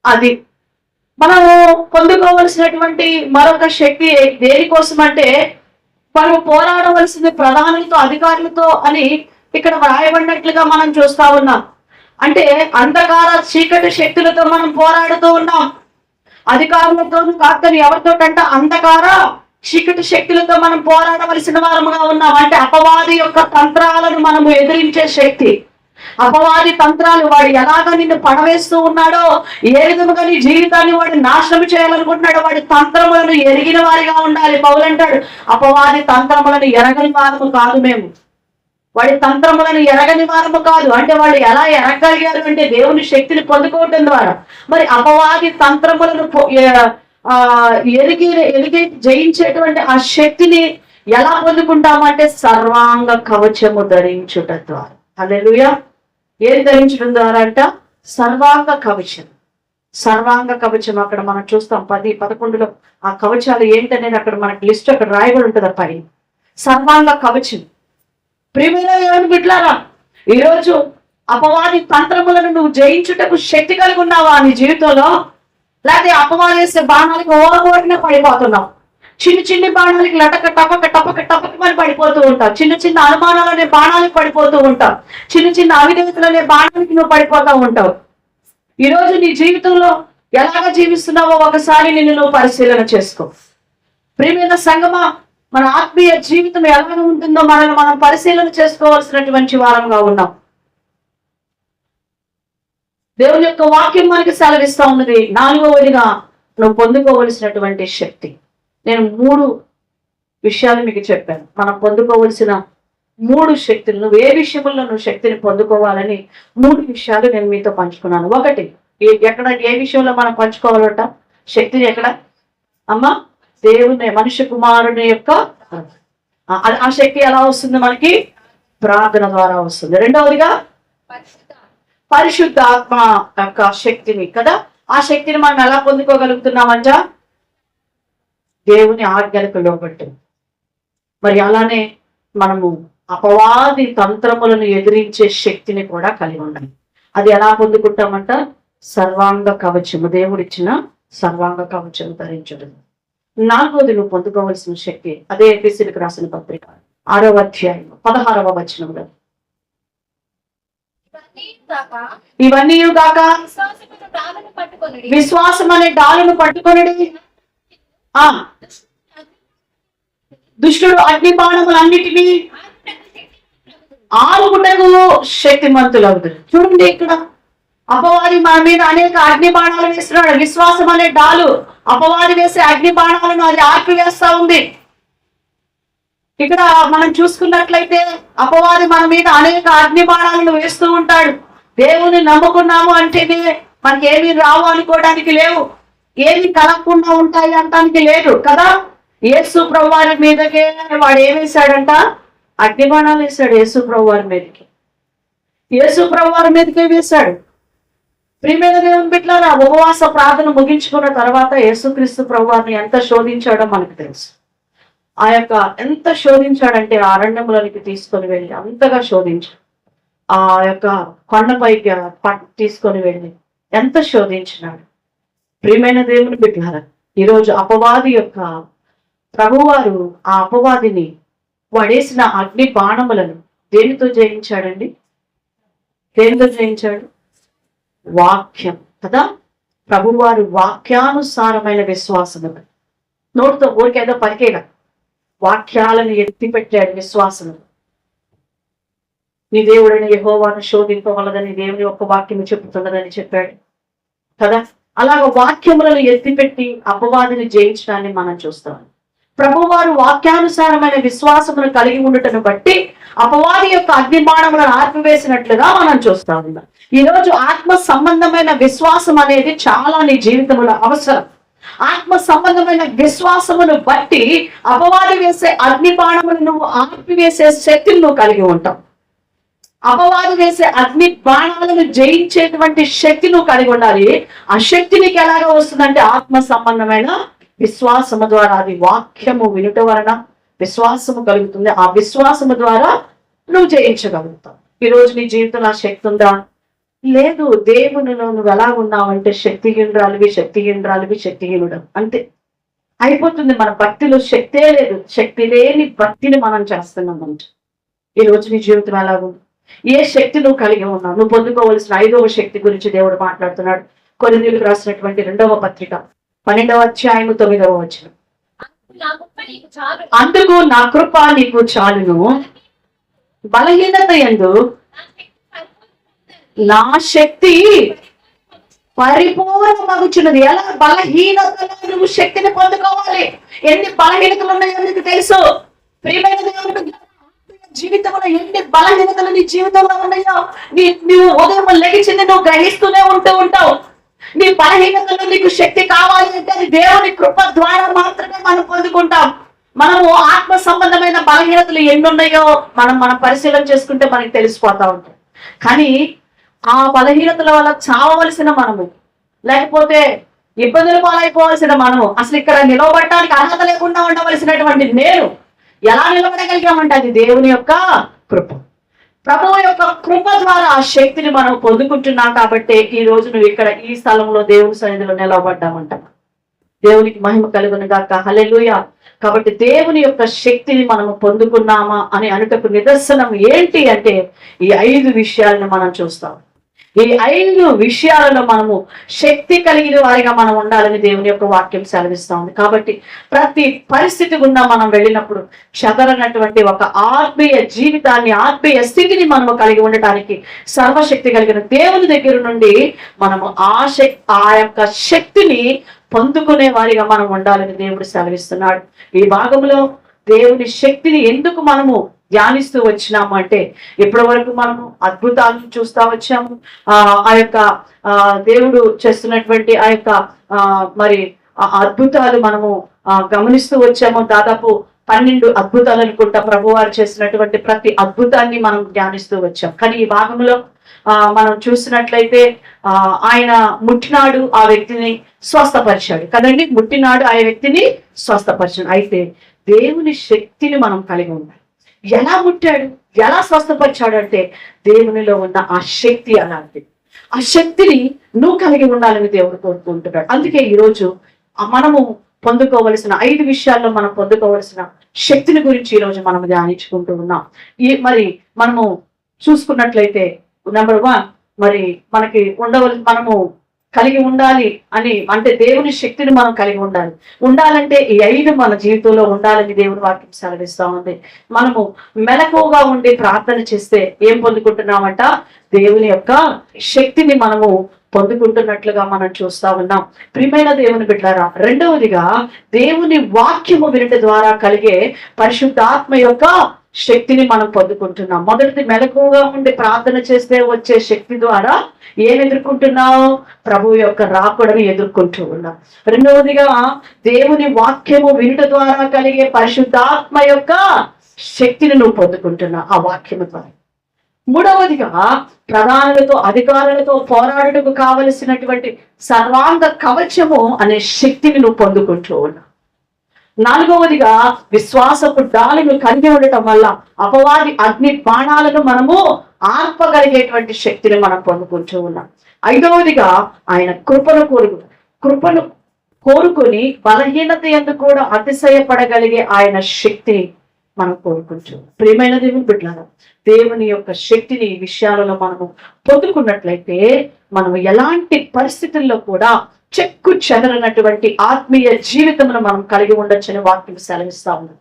Speaker 1: అది మనము పొందుకోవలసినటువంటి మరొక శక్తి. దేనికోసం అంటే, మనము పోరాడవలసింది ప్రధానులతో, అధికారులతో అని ఇక్కడ వ్రాయబడినట్లుగా మనం చూస్తా ఉన్నాం. అంటే అంధకార చీకటి శక్తులతో మనం పోరాడుతూ ఉన్నాం. అధికారులతోనూ కాదని ఎవరితోటంట అంధకార చీకటి శక్తులతో మనం పోరాడవలసిన వారముగా ఉన్నాం. అంటే అపవాది యొక్క తంత్రాలను మనము ఎదిరించే శక్తి, అపవాది తంత్రాలు, వాడు ఎలాగ నిన్ను పడవేస్తూ ఉన్నాడో, ఏ విధముగా నీ జీవితాన్ని వాడు నాశనం చేయాలనుకుంటున్నాడో వాడి తంత్రములను ఎరిగిన వారిగా ఉండాలి. పౌలు అంటాడు, అపవాది తంత్రములను ఎరగని వారము కాదు మేము, వాడి తంత్రములను ఎరగని వారము కాదు. అంటే వాళ్ళు ఎలా ఎరగలిగారు అంటే దేవుని శక్తిని పొందుకోవటం ద్వారా. మరి అపవాది తంత్రములను ఎరిగి జయించేటువంటి ఆ శక్తిని ఎలా పొందుకుంటామంటే సర్వాంగ కవచము ధరించుట ద్వారా. హల్లెలూయా. ఏం ధరించడం ద్వారా అంట? సర్వాంగ కవచం. సర్వాంగ కవచం అక్కడ మనం చూస్తాం 10-11లో ఆ కవచాలు ఏంటనేది అక్కడ మనకి లిస్ట్ అక్కడ రాయబడి ఉంటుంది. ఆ పైన సర్వాంగ కవచం. ప్రియమైన దేవుని బిడ్డలారా, ఈరోజు అపవాది తంత్రములను నువ్వు జయించుటకు శక్తి కలిగి ఉన్నావా నీ జీవితంలో? లేకపోతే అపవాది వేసే బాణాలకు ఓరగొట్టిన పడిపోతున్నావు. చిన్న బాణాలకి లటక టపక టపక టపకమని పడిపోతూ ఉంటావు. చిన్న అనుమానాలు అనే బాణాలకు పడిపోతూ ఉంటావు. చిన్న అవిధేయతలు అనే బాణానికి నువ్వు పడిపోతూ ఉంటావు. ఈరోజు నీ జీవితంలో ఎలాగ జీవిస్తున్నావో ఒకసారి నిన్ను నువ్వు పరిశీలన చేసుకో. ప్రియమైన సంగమా, మన ఆత్మీయ జీవితం ఎలాగ ఉంటుందో మనల్ని మనం పరిశీలన చేసుకోవాల్సినటువంటి వారంగా ఉన్నాం. దేవుని యొక్క వాక్యం మనకి సెలవిస్తా ఉన్నది. 4వదిగా నువ్వు పొందుకోవలసినటువంటి శక్తి. నేను 3 విషయాలు మీకు చెప్పాను. మనం పొందుకోవలసిన 3 శక్తులు. నువ్వు ఏ విషయంలో నువ్వు శక్తిని పొందుకోవాలని 3 విషయాలు నేను మీతో పంచుకున్నాను. 1, ఎక్కడ ఏ విషయంలో మనం పంచుకోవాలట శక్తిని? ఎక్కడ అమ్మా? దేవుని మనుష్య కుమారుని యొక్క ఆ శక్తి ఎలా వస్తుంది మనకి? ప్రార్థన ద్వారా వస్తుంది. 2వదిగా పరిశుద్ధాత్మ యొక్క శక్తిని కదా. ఆ శక్తిని మనం ఎలా పొందుకోగలుగుతున్నామంట? దేవుని ఆజ్ఞలకు లోబట్టి. మరి అలానే మనము అపవాది తంత్రములను ఎదిరించే శక్తిని కూడా కలిగి ఉండాలి. అది ఎలా పొందుకుంటామంట? సర్వాంగ కవచము, దేవుడిచ్చిన సర్వాంగ కవచము ధరించడం. 4వది నువ్వు పొందుకోవలసిన శక్తి, అదే ఎఫెసీయులకు రాసిన పత్రిక 6వ అధ్యాయం 16వ వచనంలో, ఇవన్నీ గాక విశ్వాసం అనే డాలును పట్టుకొనుడి, దుష్టుడు అగ్ని బాణములన్నిటినీ ఆరుగుటకు శక్తిమంతులవుతుంది. చూడండి, ఇక్కడ అపవాది మన మీద అనేక అగ్ని బాణాలు వేస్తున్నాడు. విశ్వాసం అనే డాలు అపవాది వేసే అగ్ని బాణాలను అది ఆర్పివేస్తా ఉంది. ఇక్కడ మనం చూసుకున్నట్లయితే అపవాది మన మీద అనేక అగ్ని బాణాలను వేస్తూ ఉంటాడు. దేవుని నమ్ముకున్నాము అంటేనే మనకి ఏమీ రావు అనుకోవడానికి లేవు, ఏమి కలగకుండా ఉంటాయి అనడానికి లేదు కదా. యేసు ప్రభు వారి మీదకే వాడు ఏమేశాడంట? అగ్ని బాణాలు వేశాడు యేసు ప్రభు వారి మీదకి. యేసు ప్రభు వారి మీదకే వేశాడు. ప్రియమైన దేవుని బిడ్డలారా, ఉపవాస ప్రార్థన ముగించుకున్న తర్వాత యేసుక్రీస్తు ప్రభు వారిని ఎంత శోధించాడో మనకు తెలుసు. ఆ యొక్క ఎంత శోధించాడంటే అరణ్యములోనికి తీసుకొని వెళ్ళి అంతగా శోధించాడు. ఆ యొక్క కొండపైకి తీసుకొని వెళ్ళి ఎంత శోధించినాడు. ప్రియమైన దేవుని బిడ్డలారా, ఈరోజు అపవాది యొక్క ప్రభువారు ఆ అపవాదిని వాడేసిన అగ్ని బాణములను దేనితో జయించాడండి? దేనితో జయించాడు? వాక్యం కదా. ప్రభువారు వాక్యానుసారమైన విశ్వాసము, నోటితో ఊరికేదో పలికేగా వాక్యాలను ఎత్తిపెట్టాడు. విశ్వాసము, నీ దేవుడైన యెహోవాను శోధింపవలదని దేవుని యొక్క వాక్యము చెబుతున్నదని చెప్పాడు కదా. అలాగ వాక్యములను ఎత్తిపెట్టి అపవాదిని జయించడాన్ని మనం చూస్తాం. ప్రభువారు వాక్యానుసారమైన విశ్వాసమును కలిగి ఉండటను బట్టి అపవాది యొక్క అగ్ని బాణములను ఆర్పివేసినట్లుగా మనం చూస్తా ఉన్నాం. ఈరోజు ఆత్మ సంబంధమైన విశ్వాసం అనేది చాలా నీ జీవితంలో అవసరం. ఆత్మ సంబంధమైన విశ్వాసమును బట్టి అపవాది వేసే అగ్ని బాణములను నువ్వు ఆర్పివేసే శక్తిని నువ్వు కలిగి ఉంటావు. అపవాది వేసే అగ్ని బాణాలను జయించేటువంటి శక్తి నువ్వు కలిగి ఉండాలి. ఆ శక్తి నీకు ఎలాగ వస్తుందంటే ఆత్మ సంబంధమైన విశ్వాసము ద్వారా. అది వాక్యము వినుట వలన విశ్వాసము కలుగుతుంది. ఆ విశ్వాసము ద్వారా నువ్వు జయించగలుగుతావు. ఈరోజు నీ జీవితంలో ఆ శక్తి ఉందా? లేదు. దేవునిలో నువ్వు ఎలా ఉన్నావంటే శక్తిహీనుడు అంతే అయిపోతుంది. మన భక్తిలో శక్తే లేదు. శక్తి లేని భక్తిని మనం చేస్తున్నాం. అంటే ఈరోజు నీ జీవితం ఎలాగుంది? ఏ శక్తి నువ్వు కలిగి ఉన్నావు? నువ్వు పొందుకోవలసిన 5వ శక్తి గురించి దేవుడు మాట్లాడుతున్నాడు. కొరింథీయులకు రాసినటువంటి 2వ పత్రిక 12వ అధ్యాయము 9వ వచనం. అందుకు నా కృప నీకు చాలును, బలహీనత యందు నా శక్తి పరిపూర్ణమగుచున్నది. ఎలా? బలహీనతలో నువ్వు శక్తిని పొందుకోవాలి. ఎన్ని బలహీనతలు ఉన్నాయో నీకు తెలుసు. ప్రియమైన దేవుని జీవితంలో ఎన్ని బలహీనతలు నీ జీవితంలో ఉన్నాయో నువ్వు ఉదయం లెగిచింది నువ్వు గ్రహిస్తూనే ఉంటావు. నీ బలహీనతలో నీకు శక్తి కావాలి అంటే అది దేవుని కృప ద్వారా మాత్రమే మనం పొందుకుంటాం. మనము ఆత్మ సంబంధమైన బలహీనతలు ఎన్ని ఉన్నాయో మనం పరిశీలన చేసుకుంటే మనకి తెలిసిపోతా ఉంటాయి. కానీ ఆ బలహీనతల వల్ల చావవలసిన మనము, లేకపోతే ఇబ్బందులు పాలైపోవలసిన మనము, అసలు ఇక్కడ నిలవబడటానికి అర్హత లేకుండా ఉండవలసినటువంటి నేను ఎలా నిలబడగలిగామంటే అది దేవుని యొక్క కృప. ప్రభువు యొక్క కృప ద్వారా ఆ శక్తిని మనం పొందుకుంటున్నాం. కాబట్టి ఈ రోజు నువ్వు ఇక్కడ ఈ స్థలంలో దేవుని సన్నిధిలో నిలవబడ్డామంట. దేవునికి మహిమ కలుగును గాక. హల్లెలూయా. కాబట్టి దేవుని యొక్క శక్తిని మనము పొందుకున్నామా అని అనుటకు నిదర్శనం ఏంటి అంటే ఈ 5 విషయాలను మనం చూస్తాం. ఈ 5 విషయాలలో మనము శక్తి కలిగిన వారిగా మనం ఉండాలని దేవుని యొక్క వాక్యం సెలవిస్తా ఉంది. కాబట్టి ప్రతి పరిస్థితి గుండా మనం వెళ్ళినప్పుడు చెదరనటువంటి ఒక ఆత్మీయ జీవితాన్ని, ఆత్మీయ స్థితిని మనము కలిగి ఉండటానికి సర్వశక్తి కలిగిన దేవుని దగ్గర నుండి మనము ఆ యొక్క శక్తిని పొందుకునే వారిగా మనం ఉండాలని దేవుడు సెలవిస్తున్నాడు. ఈ భాగంలో దేవుని శక్తిని ఎందుకు మనము ధ్యానిస్తూ వచ్చినాము అంటే ఇప్పటి వరకు మనము అద్భుతాలను చూస్తా వచ్చాము. ఆ యొక్క దేవుడు చేస్తున్నటువంటి ఆ యొక్క మరి అద్భుతాలు మనము గమనిస్తూ వచ్చాము. దాదాపు 12 అద్భుతాలు అనుకుంటా ప్రభువారు చేసినటువంటి ప్రతి అద్భుతాన్ని మనం ధ్యానిస్తూ వచ్చాం. కానీ ఈ భాగంలో మనం చూసినట్లయితే ఆయన ముట్టినాడు, ఆ వ్యక్తిని స్వస్థపరిచాడు కదండి. ముట్టినాడు, ఆ వ్యక్తిని స్వస్థపరిచాడు. అయితే దేవుని శక్తిని మనం కలిగి ఉండాలి. ఎలా ముట్టాడు, ఎలా స్వస్థపరిచాడు అంటే దేవునిలో ఉన్న ఆ శక్తి అలాంటిది. ఆ శక్తిని నువ్వు కలిగి ఉండాలని దేవుడు కోరుకుంటున్నాడు. అందుకే ఈరోజు మనము పొందుకోవలసిన 5 విషయాల్లో మనం పొందుకోవలసిన శక్తిని గురించి ఈరోజు మనం ధ్యానించుకుంటూ ఉన్నాం. మరి మనము చూసుకున్నట్లయితే నెంబర్ 1 మరి మనకి మనము కలిగి ఉండాలి అని అంటే దేవుని శక్తిని మనం కలిగి ఉండాలంటే ఈ 5 మన జీవితంలో ఉండాలని దేవుని వాక్యం సెలవిస్తా ఉంది. మనము మెలకువగా ఉండి ప్రార్థన చేస్తే ఏం పొందుకుంటున్నామంట? దేవుని యొక్క శక్తిని మనము పొందుకుంటున్నట్లుగా మనం చూస్తా ఉన్నాం. ప్రియమైన దేవుని బిడ్డలారా, రెండవదిగా దేవుని వాక్యము వినట ద్వారా కలిగే పరిశుద్ధాత్మ యొక్క శక్తిని మనం పొందుకుంటున్నాం. మొదటిది మెలకువగా ఉండి ప్రార్థన చేస్తే వచ్చే శక్తి ద్వారా ఏం ఎదుర్కొంటున్నావు? ప్రభు యొక్క రాకడని ఎదుర్కొంటూ ఉన్నాం. రెండవదిగా దేవుని వాక్యము వినుట ద్వారా కలిగే పరిశుద్ధాత్మ యొక్క శక్తిని నువ్వు పొందుకుంటున్నావు ఆ వాక్యము ద్వారా. మూడవదిగా ప్రధానులతో, అధికారులతో పోరాడుటకు కావలసినటువంటి సర్వాంగ కవచము అనే శక్తిని నువ్వు పొందుకుంటూ ఉన్నావు. నాలుగవదిగా విశ్వాసపు డాలును కలిగి ఉండటం వల్ల అపవాది అగ్ని బాణాలను మనము ఆర్పగలిగేటువంటి శక్తిని మనం పొందుకుంటూ ఉన్నాం. ఐదవదిగా ఆయన కృపను కోరుకొని బలహీనత యందు కూడా అతిశయపడగలిగే ఆయన శక్తిని మనం కోరుకుంటూ. ప్రియమైన దేవుని బిడ్డలారా, దేవుని యొక్క శక్తిని ఈ విషయాలలో మనము పొందుకున్నట్లయితే మనం ఎలాంటి పరిస్థితుల్లో కూడా చెక్కు చెదరనటువంటి ఆత్మీయ జీవితమును మనం కలిగి ఉండొచ్చని వాక్యం సెలవిస్తా ఉన్నాం.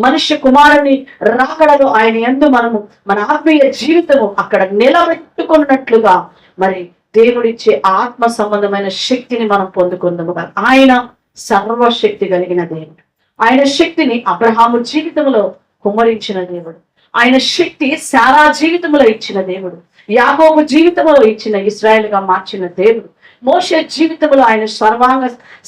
Speaker 1: మనుష్య కుమారుని రాకడలో ఆయన యందు మనము మన ఆత్మీయ జీవితము అక్కడ నిలబెట్టుకున్నట్లుగా మరి దేవుడిచ్చే ఆత్మ సంబంధమైన శక్తిని మనం పొందుకుందాము. ఆయన సర్వశక్తి కలిగిన దేవుడు. ఆయన శక్తిని అబ్రహాము జీవితంలో కుమ్మరించిన దేవుడు. ఆయన శక్తి శారా జీవితంలో ఇచ్చిన దేవుడు. యాకోబు జీవితంలో ఇచ్చిన ఇశ్రాయేలుగా మార్చిన దేవుడు. మోషే జీవితంలో ఆయన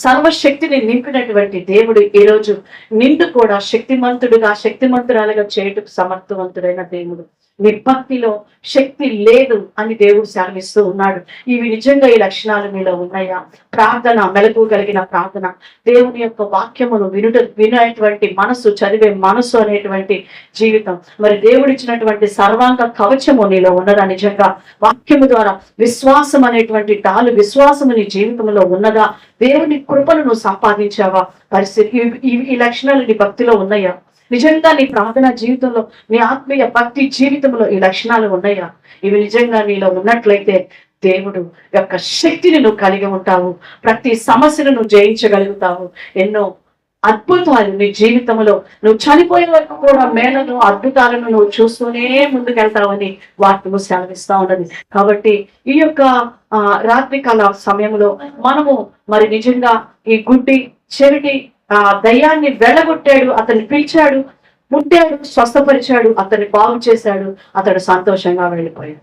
Speaker 1: సర్వశక్తిని నింపినటువంటి దేవుడు ఈరోజు నిండు కూడా శక్తిమంతురాలుగా చేయుటకు సమర్థవంతుడైన దేవుడు. నీ భక్తిలో శక్తి లేదు అని దేవుడు సెలవిస్తూ ఉన్నాడు. ఇవి నిజంగా ఈ లక్షణాలు మీలో ఉన్నాయా? ప్రార్థన, మెలకువ కలిగిన ప్రార్థన, దేవుని యొక్క వాక్యమును వినేటువంటి మనసు, చదివే మనసు అనేటువంటి జీవితం, మరి దేవుడిచ్చినటువంటి సర్వాంగ కవచము నీలో ఉన్నదా? నిజంగా వాక్యము ద్వారా విశ్వాసం అనేటువంటి విశ్వాసము నీ జీవితంలో ఉన్నదా? దేవుని కృపను నువ్వు సంపాదించావా? పరిస్థితి ఈ లక్షణాలు నీ భక్తిలో ఉన్నాయా? నిజంగా నీ ప్రార్థన జీవితంలో, నీ ఆత్మీయ భక్తి జీవితంలో ఈ లక్షణాలు ఉన్నాయా? ఇవి నిజంగా నీలో ఉన్నట్లయితే దేవుడు యొక్క శక్తిని నువ్వు కలిగి ఉంటావు. ప్రతి సమస్యను నువ్వు జయించగలుగుతావు. ఎన్నో అద్భుతాలు నీ జీవితంలో నువ్వు చనిపోయే వరకు కూడా మేలను అద్భుతాలను నువ్వు చూస్తూనే ముందుకెళ్తావని వాక్యము సెలవిస్తా ఉన్నది. కాబట్టి ఈ యొక్క రాత్రికాల సమయంలో మనము మరి నిజంగా ఈ గుడ్డి చెవిటి దయ్యాన్ని వెళ్ళగొట్టాడు, అతన్ని పిలిచాడు, ముట్టాడు, స్వస్థపరిచాడు, అతన్ని బాగు చేశాడు, అతడు సంతోషంగా వెళ్ళిపోయాడు.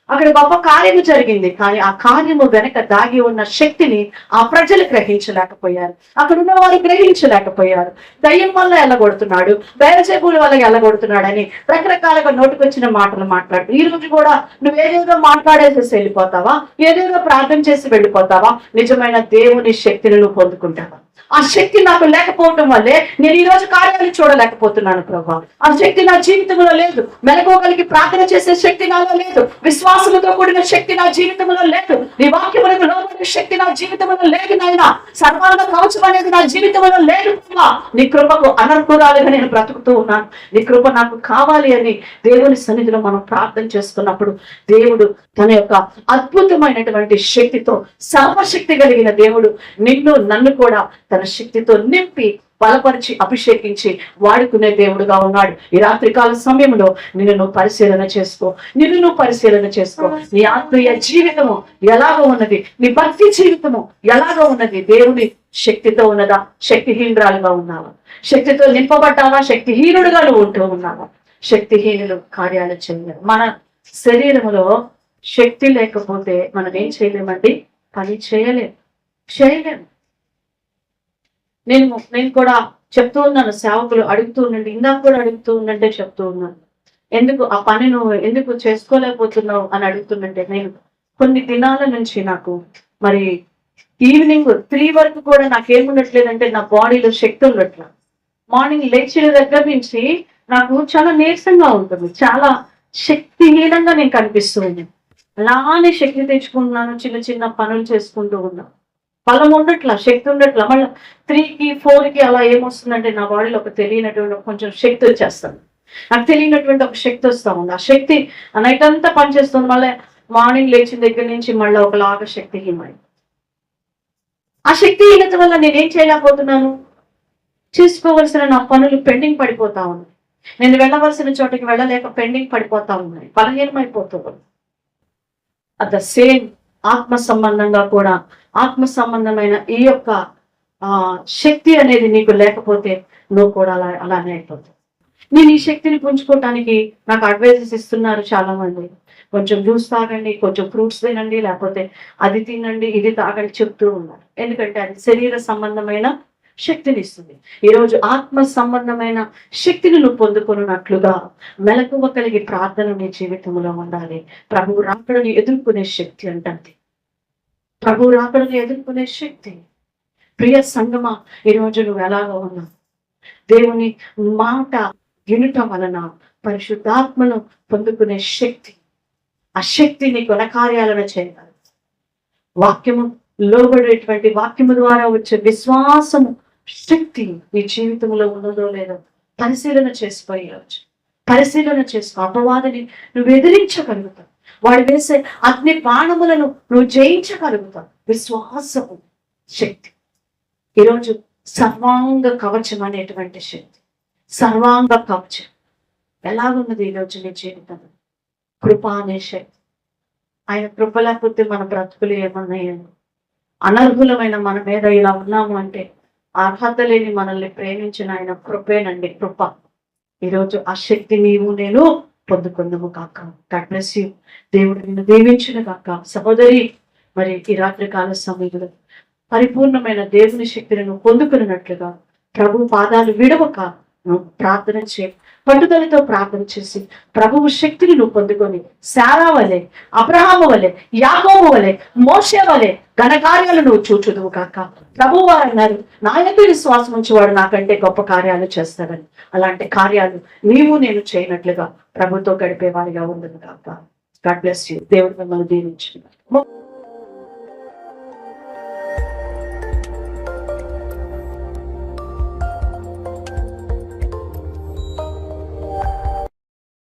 Speaker 1: అక్కడ గొప్ప కార్యము జరిగింది. కానీ ఆ కార్యము వెనక దాగి ఉన్న శక్తిని ఆ ప్రజలు గ్రహించలేకపోయారు. అక్కడ ఉన్న వారు గ్రహించలేకపోయారు. దయ్యం వల్ల ఎల్లగొడుతున్నాడు, బయలుజెబూల వల్ల ఎల్లగొడుతున్నాడని రకరకాలుగా నోటికొచ్చిన మాటలు మాట్లాడు. ఈ రోజు కూడా నువ్వేదేదో మాట్లాడేసేసి వెళ్ళిపోతావా? ఏదేదో ప్రార్థన చేసి వెళ్ళిపోతావా? నిజమైన దేవుని శక్తిని నువ్వు పొందుకుంటావా? ఆ శక్తి నాకు లేకపోవటం వల్లే నేను ఈ రోజు కార్యాలు చూడలేకపోతున్నాను ప్రభా. ఆ శక్తి నా జీవితంలో లేదు. మెలకువగలిగి ప్రార్థన చేసే శక్తి నాలో లేదు. విశ్వాసముతో కూడిన శక్తి నా జీవితంలో లేదు. నీ వాక్యములకు లోబడిన శక్తి నా జీవితంలో లేదు నాయన. సర్వాంగ కవచం అనేది నా జీవితంలో లేదు ప్రభా. నీ కృపకు అనర్హురాలుగా నేను బ్రతుకుతూ ఉన్నాను. నీ కృప నాకు కావాలి అని దేవుని సన్నిధిలో మనం ప్రార్థన చేసుకున్నప్పుడు దేవుడు తన యొక్క అద్భుతమైనటువంటి శక్తితో, సర్వశక్తి కలిగిన దేవుడు నిన్ను నన్ను కూడా తన శక్తితో నింపి బలపరిచి అభిషేకించి వాడుకునే దేవుడుగా ఉన్నాడు. ఈ రాత్రికాల సమయంలో నిన్ను పరిశీలన చేసుకో. నీ ఆత్మీయ జీవితము ఎలాగో ఉన్నది, నీ భక్తి జీవితము ఎలాగో ఉన్నది? దేవుని శక్తితో ఉన్నదా? శక్తిహీనురాలుగా ఉన్నావా? శక్తితో నింపబడ్డావా? శక్తిహీనుడుగా నువ్వు ఉంటూ ఉన్నావా? శక్తిహీనులు కార్యాలు చేయలేరు. మన శరీరంలో శక్తి లేకపోతే మనం ఏం చేయలేమండి? పని చేయలేము. నేను కూడా చెప్తూ ఉన్నాను, సేవకులు అడుగుతూ ఉండండి, ఇందాక కూడా అడుగుతూ ఉండంటే చెప్తూ ఉన్నాను, ఎందుకు ఆ పని నువ్వు ఎందుకు చేసుకోలేకపోతున్నావు అని అడుగుతుందంటే, నేను కొన్ని దినాల నుంచి నాకు మరి ఈవినింగ్ 3 వరకు కూడా నాకేముండట్లేదంటే నా బాడీలో శక్తి ఉండట్లా. మార్నింగ్ లేచిన దగ్గర నుంచి నాకు చాలా నీరసంగా ఉంటుంది, చాలా శక్తిహీనంగా నేను కనిపిస్తుంది. అలానే శక్తి తెచ్చుకుంటున్నాను, చిన్న చిన్న పనులు చేసుకుంటూ ఉన్నాను. బలం ఉండట్లా, శక్తి ఉండట్లా. మళ్ళీ 3కి 4కి అలా ఏమొస్తుందంటే నా బాడీలో ఒక తెలియనటువంటి కొంచెం శక్తి వచ్చేస్తుంది. నాకు తెలియనటువంటి ఒక శక్తి వస్తూ ఉంది. ఆ శక్తి నైట్ అంతా పనిచేస్తుంది. మళ్ళీ మార్నింగ్ లేచిన దగ్గర నుంచి మళ్ళీ ఒకలాగా శక్తిహీనమైంది. ఆ శక్తిహీనత వల్ల నేనేం చేయలేకపోతున్నాను? చేసుకోవలసిన నా పనులు పెండింగ్ పడిపోతా ఉన్నాయి. నేను వెళ్ళవలసిన చోటకి వెళ్ళలేక పెండింగ్ పడిపోతా ఉన్నాయి, బలహీనమైపోతుంది. అట్ ద సేమ్ ఆత్మ సంబంధంగా కూడా, ఆత్మ సంబంధమైన ఈ యొక్క శక్తి అనేది నీకు లేకపోతే నువ్వు కూడా అలానే అయిపోతావు. నేను ఈ శక్తిని పుంజుకోవటానికి నాకు అడ్వైజెస్ ఇస్తున్నారు చాలా మంది. కొంచెం జ్యూస్ తాగండి, కొంచెం ఫ్రూట్స్ తినండి, లేకపోతే అది తినండి, ఇది తాగండి చెప్తూ ఉన్నారు. ఎందుకంటే అది శరీర సంబంధమైన శక్తిని ఇస్తుంది. ఈరోజు ఆత్మ సంబంధమైన శక్తిని నువ్వు పొందుకున్నట్లుగా మెలకువ కలిగి ప్రార్థన నీ జీవితంలో ఉండాలి. ప్రభువు రాకడని ఎదుర్కొనే శక్తి అంటుంది. ప్రభువు రాకడని ఎదుర్కొనే శక్తి. ప్రియ సంగమా, ఈరోజు నువ్వు ఎలాగో ఉన్నావు? దేవుని మాట వినుట వలన పరిశుద్ధాత్మను పొందుకునే శక్తి, ఆ శక్తి నీ గుణకార్యాలను చేయగలదు. వాక్యము లోబడేటువంటి వాక్యము ద్వారా వచ్చే విశ్వాసము శక్తి నీ జీవితంలో ఉన్నదో లేదో పరిశీలన చేసుకో. అపవాదిని నువ్వు ఎదిరించగలుగుతావు. వాడు వేసే అగ్ని బాణములను నువ్వు జయించగలుగుతావు. విశ్వాసము శక్తి. ఈరోజు సర్వాంగ కవచం అనేటువంటి శక్తి, సర్వాంగ కవచం ఎలాగున్నది ఈరోజు నీ జీవితం? కృప అనే శక్తి. ఆయన కృప లేకపోతే మన బ్రతుకులు ఏమన్నాయండి? అనర్హులమైన మన మీద ఇలా ఉన్నాము అంటే అర్హత లేని మనల్ని ప్రేమించిన ఆయన కృపేనండి, కృప. ఈరోజు ఆ శక్తి నీవు నేను పొందుకుందాము కాక. God bless you. దేవుడు నిన్ను దీవించును కాక. సహోదరి, మరి ఈ రాత్రి కాల సమయంలో పరిపూర్ణమైన దేవుని శక్తిని నువ్వు పొందుకున్నట్లుగా ప్రభు పాదాలు విడవక నువ్వు ప్రార్థన చేయి. పట్టుదలతో ప్రార్థన చేసి ప్రభువు శక్తిని నువ్వు పొందుకొని శారా వలె, అబ్రహాము వలె, యాకోబు వలె, మోషే వలె ఘనకార్యాలు నువ్వు చూచుదువు కాక. ప్రభువు వారు అన్నారు, నా యందు విశ్వాసం ఉంచేవాడు నాకంటే గొప్ప కార్యాలు చేస్తాడని. అలాంటి కార్యాలు నీవు నేను చేయనట్లుగా ప్రభుతో గడిపే వారిగా ఉండదు కాక. God bless you. దేవుడు మిమ్మల్ని దీవించును.